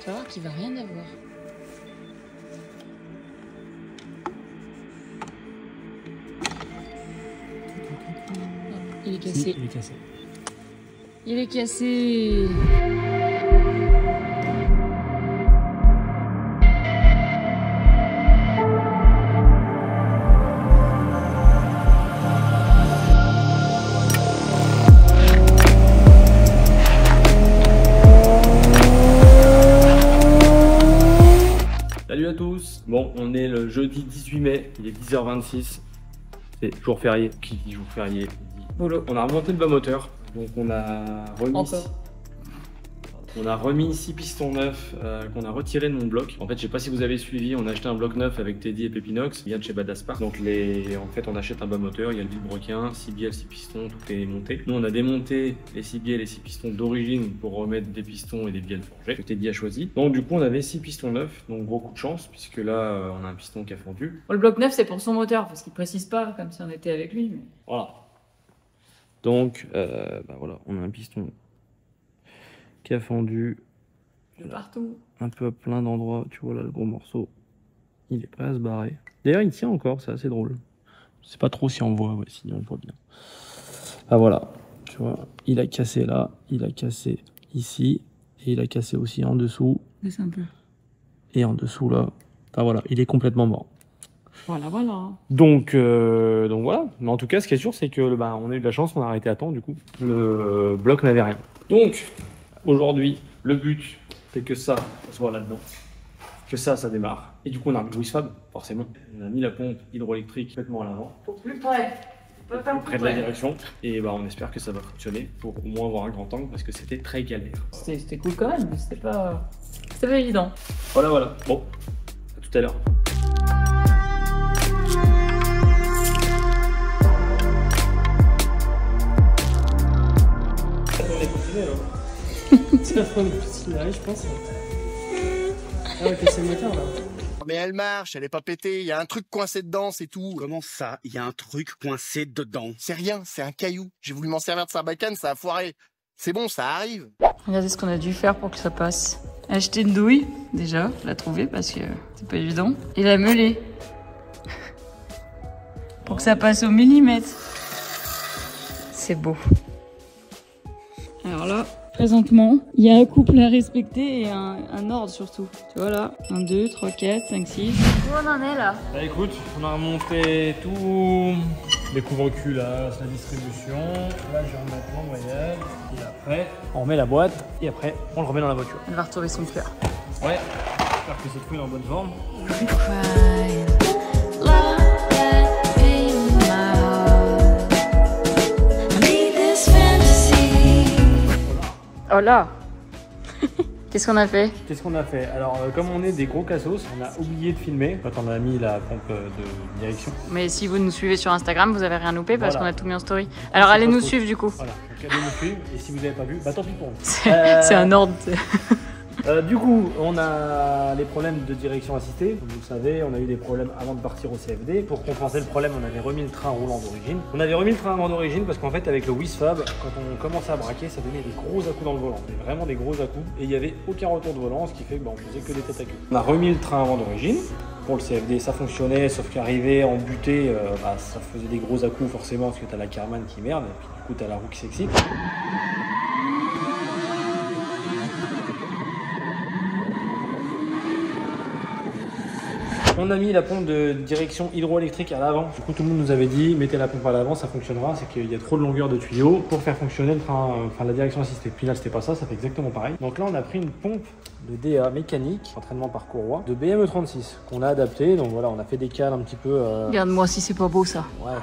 vas voir qu'il va rien avoir. Il est cassé. Si, il est cassé. Il est cassé. Salut à tous. Bon, on est le jeudi 18 mai, il est 10h26. C'est jour férié. Qui dit jour férié dit boulot. On a remonté le bas moteur. Donc on a remis 6 pistons neufs qu'on a retirés de mon bloc. En fait, je sais pas si vous avez suivi, on a acheté un bloc neuf avec Teddy et Pépinox, il vient de chez Badaspar. Donc en fait, on achète un bas moteur, il y a le vilebrequin, 6 bielles, 6 pistons, tout est monté. Nous, on a démonté les 6 bielles et 6 pistons d'origine pour remettre des pistons et des bielles forgées que Teddy a choisi. Donc du coup, on avait 6 pistons neufs, donc gros coup de chance puisque là, on a un piston qui a fondu. Bon, le bloc neuf, c'est pour son moteur parce qu'il précise pas comme si on était avec lui. Mais... Voilà. Donc, voilà, on a un piston qui a fondu. De partout. Un peu à plein d'endroits, tu vois là le gros morceau, il est prêt à se barrer. D'ailleurs il tient encore, c'est assez drôle. Je sais pas trop si on voit, ouais, si on voit bien. Ah voilà, tu vois, il a cassé là, il a cassé ici, et il a cassé aussi en dessous. C'est un peu. Et en dessous là, ah voilà, il est complètement mort. Voilà, voilà. Donc voilà, mais en tout cas ce qui est sûr c'est que on a eu de la chance, on a arrêté à temps du coup. Le bloc n'avait rien. Donc aujourd'hui, le but c'est que ça soit là-dedans, que ça démarre. Et du coup on a un Wisfab, forcément. On a mis la pompe hydroélectrique complètement à l'avant. Au plus près. Près de la direction. Et on espère que ça va fonctionner pour au moins avoir un grand angle parce que c'était très galère. C'était cool quand même, mais c'était pas évident. Voilà. Bon, à tout à l'heure. C'est la fin de petit je pense. Ah ouais, c'est le moteur là. Mais elle marche, elle est pas pétée, il y a un truc coincé dedans, c'est tout. Comment ça, il y a un truc coincé dedans? C'est rien, c'est un caillou. J'ai voulu m'en servir de sarbacane, ça a foiré. C'est bon, ça arrive. Regardez ce qu'on a dû faire pour que ça passe. Acheter une douille, déjà, la trouver parce que c'est pas évident. Et la meuler. Pour que ça passe au millimètre. C'est beau. Alors là, présentement, il y a un couple à respecter et un ordre surtout. Tu vois là, 1, 2, 3, 4, 5, 6. Où on en est là? Bah écoute, on a remonté tous les couvre-culs là, la distribution. Là je vais remettre l'embrayage. Et après, on remet la boîte et après, on le remet dans la voiture. Elle va retrouver son cœur. Ouais, j'espère que cette fois il est en bonne forme. Oh là. Qu'est-ce qu'on a fait? Qu'est-ce qu'on a fait? Alors, comme on est des gros cassos, on a oublié de filmer quand on a mis la pompe de direction. Mais si vous nous suivez sur Instagram, vous avez rien loupé parce Voilà. qu'on a tout mis en story. Alors allez nous suivre du coup. Voilà, donc allez nous suivre et si vous n'avez pas vu, tant pis pour vous. C'est un ordre. Du coup, on a les problèmes de direction assistée. Comme vous le savez, on a eu des problèmes avant de partir au CFD. Pour compenser le problème, on avait remis le train roulant d'origine. On avait remis le train roulant d'origine parce qu'en fait, avec le Wisfab, quand on commençait à braquer, ça donnait des gros à-coups dans le volant. Vraiment des gros à-coups. Et il n'y avait aucun retour de volant, ce qui fait que on faisait que des têtes à queue. On a remis le train avant d'origine. Pour le CFD, ça fonctionnait, sauf qu'arrivé en butée, ça faisait des gros à-coups forcément parce que t'as la Carman qui merde, et puis du coup t'as la roue qui s'excite. On a mis la pompe de direction hydroélectrique à l'avant. Du coup, tout le monde nous avait dit, mettez la pompe à l'avant, ça fonctionnera. C'est qu'il y a trop de longueur de tuyaux pour faire fonctionner le train, la direction assistée. Puis là, c'était pas ça, ça fait exactement pareil. Donc là, on a pris une pompe de DA mécanique, entraînement par courroie, de BME36, qu'on a adapté. Donc voilà, on a fait des cales un petit peu. Regarde-moi si c'est pas beau ça. Ouais.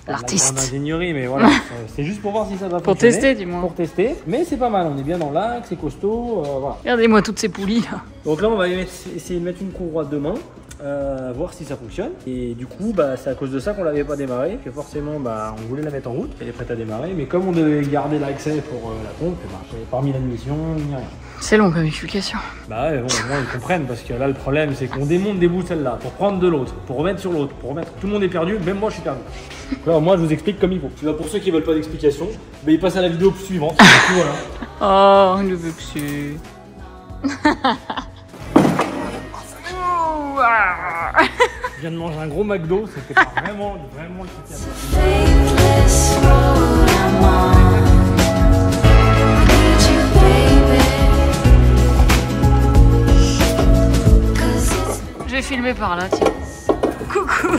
L'artiste. En ingénierie, mais voilà. C'est juste pour voir si ça va Pour fonctionner. tester, dis-moi. Pour tester. Mais c'est pas mal, on est bien dans l'axe, c'est costaud, voilà. Regardez-moi toutes ces poulies là. Donc là, on va essayer de mettre une courroie demain. Voir si ça fonctionne. Et du coup, c'est à cause de ça qu'on l'avait pas démarré. Que forcément, on voulait la mettre en route. Elle est prête à démarrer. Mais comme on devait garder l'accès pour la pompe, j'avais pas remis l'admission ni rien. C'est long comme explication. Bah ouais, bon, au moins ils comprennent parce que là, le problème, c'est qu'on démonte des bouts de celle-là pour prendre de l'autre, pour remettre sur l'autre, pour remettre. Tout le monde est perdu, même moi, je suis perdu. Donc là, moi, je vous explique comme il faut. Pour ceux qui veulent pas d'explication, ils passent à la vidéo suivante. Voilà. Oh, le vexu. Je viens de manger un gros McDo, c'était pas vraiment le petit. Je vais filmer par là, tiens. Coucou.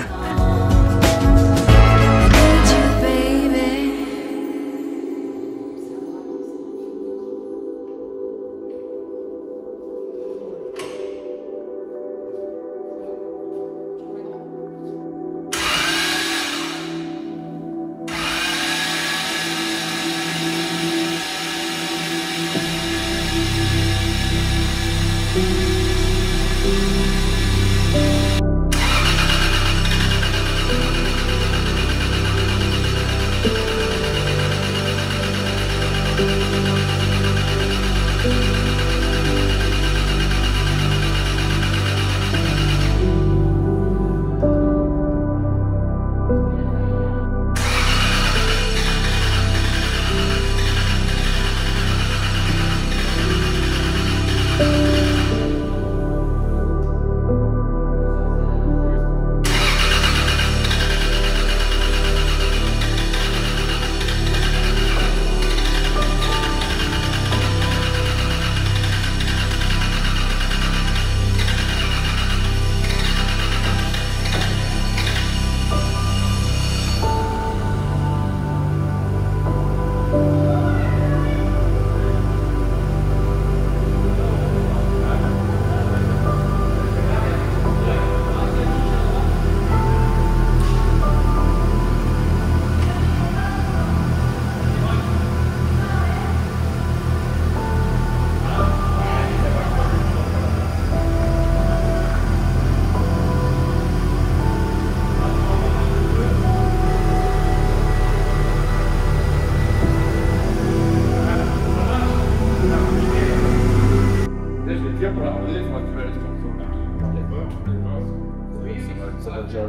Ça va déjà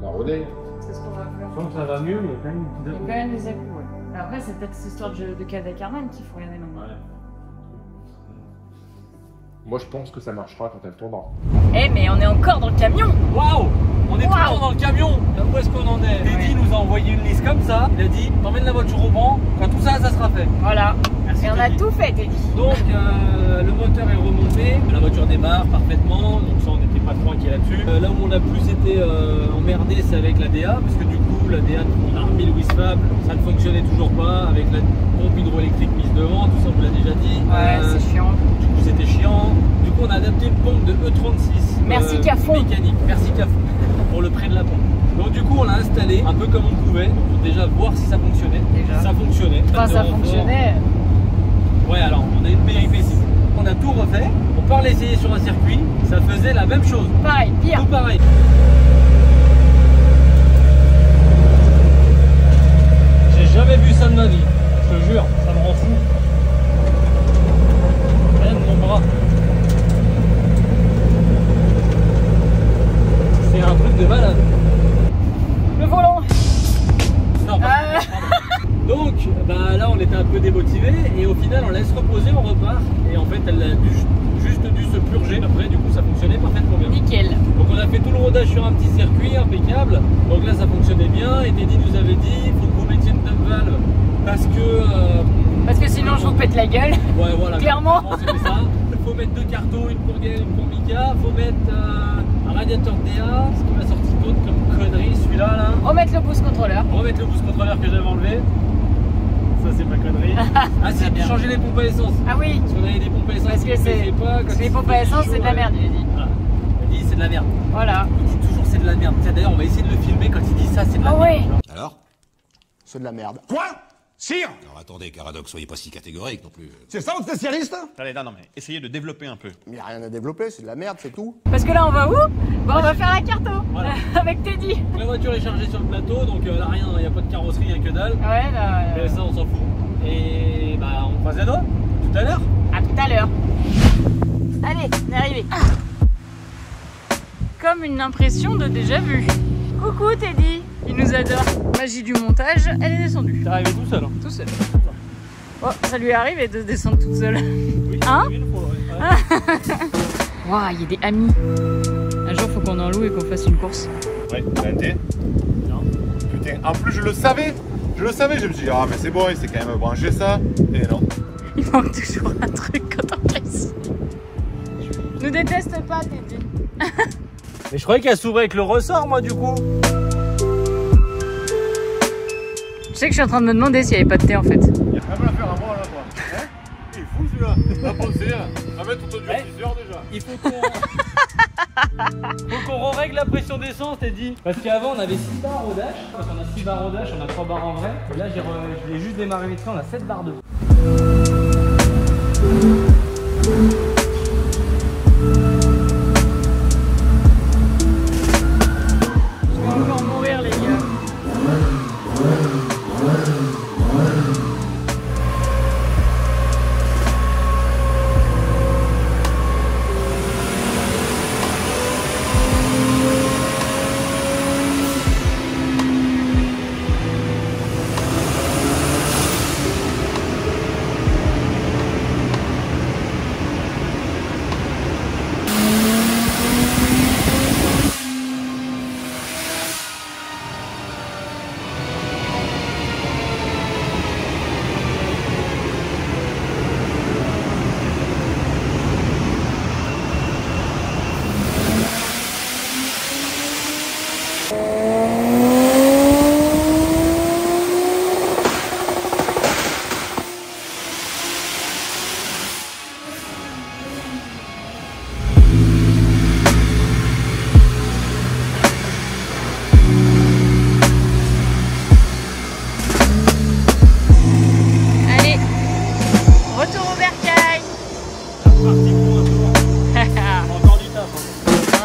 la rôder. C'est ce qu'on va faire. Je sens que ça va mieux, mais il y a quand même Il y a quand même des à-coups, ouais. Après, c'est peut-être cette histoire de Kada Carmen qu'il faut regarder maintenant. Ouais. Moi, je pense que ça marchera quand elle tournera. Eh, mais on est encore dans le camion. Waouh! On est toujours dans le camion. Où est-ce qu'on en est? Teddy nous a envoyé une liste comme ça. Il a dit t'emmènes la voiture au banc. Quand tout ça, ça sera fait. Voilà. Merci, Et on a Teddy. tout fait, Teddy. Donc le moteur est remonté, la voiture démarre parfaitement, donc ça on n'était pas trop inquiet là-dessus. Là où on a plus été emmerdé, c'est avec la DA, parce que du coup la DA, on a remis le Wisfab, ça ne fonctionnait toujours pas, avec la pompe hydroélectrique mise devant, tout ça on vous l'a déjà dit. Ouais, c'est chiant. Du coup c'était chiant. Du coup on a adapté une pompe de E36 Merci Cafon. mécanique, merci Cafon pour le prêt de la pompe. Donc du coup on l'a installé un peu comme on pouvait, pour déjà voir si ça fonctionnait. Déjà. Ça fonctionnait. Enfin, ça fonctionnait. Ouais, alors on a une péripétie. On a tout refait, on part l'essayer sur un circuit, ça faisait la même chose. Pareil, pire. Tout pareil. J'ai jamais vu ça de ma vie, je te jure, ça me rend fou. Même mon bras. C'est un truc de malade. Le volant. Non, pardon. Donc bah, là on était un peu démotivé et au final on laisse reposer, on repart et en fait elle a juste dû se purger. Après du coup ça fonctionnait parfaitement bien. Nickel. Donc on a fait tout le rodage sur un petit circuit impeccable. Donc là ça fonctionnait bien et Teddy nous avait dit il faut que vous mettiez une dump valve parce que sinon je vous pète la gueule. Ouais voilà. Clairement. C'était ça. Il faut mettre 2 cartons, une pour Gaël, une pour Mika. Il faut mettre un radiateur DA, ce qui m'a sorti d'autre comme connerie celui-là là. Remettre le boost contrôleur. Remettre le boost contrôleur que j'avais enlevé. Ça c'est pas connerie. Ah si, bien. changer les pompes à essence. Ah oui. Parce qu'on avait des pompes à essence. Parce que c'est les pompes à essence, c'est de la merde, il a dit. Voilà. Il dit c'est de la merde. Voilà. Il dit toujours c'est de la merde. Tiens, d'ailleurs on va essayer de le filmer quand il dit ça c'est de la Ah merde. ouais. Alors? C'est de la merde. Quoi? Sire? Alors attendez, Caradoc, soyez pas si catégorique non plus. C'est ça votre spécialiste? Allez, non, mais essayez de développer un peu. Il n'y a rien à développer, c'est de la merde, c'est tout. Parce que là on va où? Bah on va faire la carto. Voilà. Avec Teddy. La voiture est chargée sur le plateau, donc là rien, il n'y a pas de carrosserie, il n'y a que dalle. Ouais, là. Mais ça on s'en fout. Et bah on croise les doigts. Tout à l'heure. À tout à l'heure. Allez, on est arrivé. Comme une impression de déjà vu. Coucou Teddy, il nous adore. Magie du montage, elle est descendue. T'es arrivé tout seul. Tout seul. Oh, ça lui est arrivé de descendre toute seule. Oui, Hein? une fois, ouais. Waouh, il y a des amis. Un jour, faut qu'on en loue et qu'on fasse une course. Ouais, t'as été? Non. Putain, en plus je le savais. Je me suis dit, ah mais c'est bon, il s'est quand même branché ça. Et non. Il manque toujours un truc quand on fait ici. Nous déteste pas, Teddy. Mais je croyais qu'elle s'ouvrait avec le ressort, moi, du coup. Je sais que je suis en train de me demander s'il n'y avait pas de thé en fait. Il y a quand même l'affaire à moi là, toi. Hein? Il est fou celui-là. Va penser, va mettre ton durcisseur déjà. Il faut qu'on règle la pression d'essence, t'es dit. Parce qu'avant on avait 6 barres au dash. Quand on a 6 barres au dash, on a 3 barres en vrai. Et là je l'ai juste démarré vite fait, on a 7 barres de. Je vais encore mourir les gars.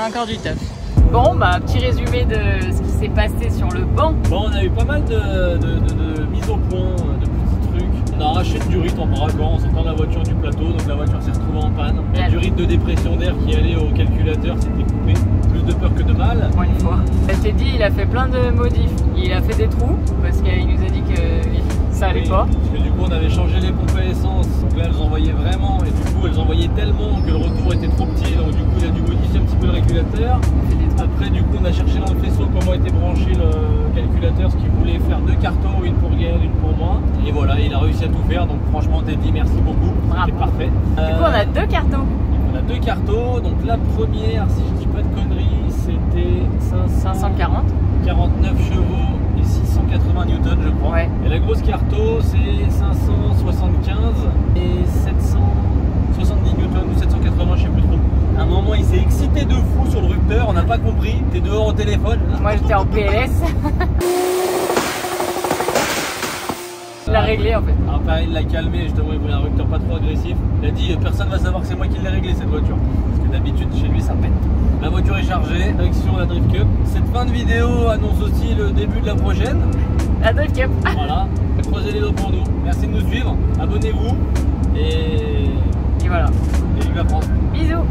Encore du taf. Bon, bah, petit résumé de ce qui s'est passé sur le banc. Bon, on a eu pas mal de mises au point, de petits trucs. On a arraché du rythme en braquant, en sortant la voiture du plateau, donc la voiture s'est retrouvée en panne. Il y a du rythme de dépression d'air qui allait au calculateur, c'était coupé. Plus de peur que de mal. Pour une fois. Je t'ai dit, il a fait plein de modifs. Il a fait des trous, parce qu'il nous a dit que ça allait pas. Parce que du coup, on avait changé les pompes à essence. Donc là, elles envoyaient vraiment, et du coup, elles envoyaient tellement que le retour était trop petit. Donc du coup, il a dû modifier un petit peu le régulateur. Après, du coup, on a cherché dans le faisceau comment était branché le calculateur, ce qu'il voulait faire 2 cartons, une pour Gaël, une pour moi. Et voilà, il a réussi à tout faire. Donc franchement, Teddy, merci beaucoup. C'était parfait. Du coup, on a 2 cartons. On a 2 cartons. Donc la première, si je dis pas de conneries, c'était 540. 49 chevaux et 680 newtons, je crois. Ouais. Et la grosse carto, c'est 575 et 770 newtons ou 780, je sais plus trop. À un moment, il s'est excité de fou sur le rupteur, on n'a pas compris. T'es dehors au téléphone. Moi, j'étais en PLS. Il l'a réglé en fait. Alors pareil, il l'a calmé, justement, il voulait un rupteur pas trop agressif. Il a dit personne va savoir que c'est moi qui l'ai réglé cette voiture. Parce que d'habitude chez lui ça pète. La voiture est chargée, direction la Drift Cup. Cette fin de vidéo annonce aussi le début de la prochaine. La Drift Cup. Voilà, croisez les doigts pour nous. Merci de nous suivre, abonnez-vous et voilà. Et vive la France. Bisous.